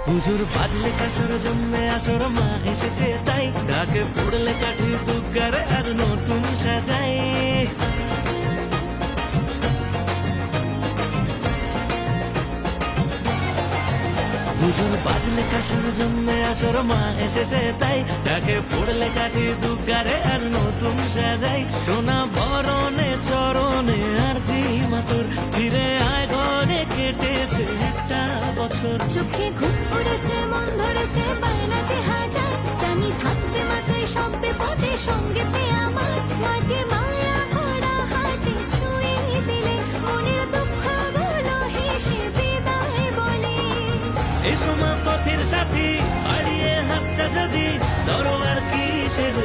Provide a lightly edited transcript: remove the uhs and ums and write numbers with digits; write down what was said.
পুজোর বাজলে কাসর জন্মে আসর মা এসেছে তাই ডাকে পড়লে কাঠি দুর্গার আর নতুন সাজাই। পুজোর বাজলে কাসর জন্মে আসর মা এসেছে তাই ডাকে পড়লে কাঠি দুর্গারে আর নতুন সাজাই। সোনা বরণে চরণে আর জি মাতর ফিরে আয় ঘরে কেটেছে একটা বছর। চোখে ঘুম পড়েছে মন ধরেছে বায়না যে হাজার জানি থাকবে মাথায় সব বিপদে সঙ্গে পেয়ে আমার মাঝে মায়া ভরা হাতে ছুঁয়ে দিলে মনের দুঃখ গুলো হেসে বিদায় বলে। এই সময় পথের সাথী বাড়িয়ে হাতটা যদি ধরো আর কিসের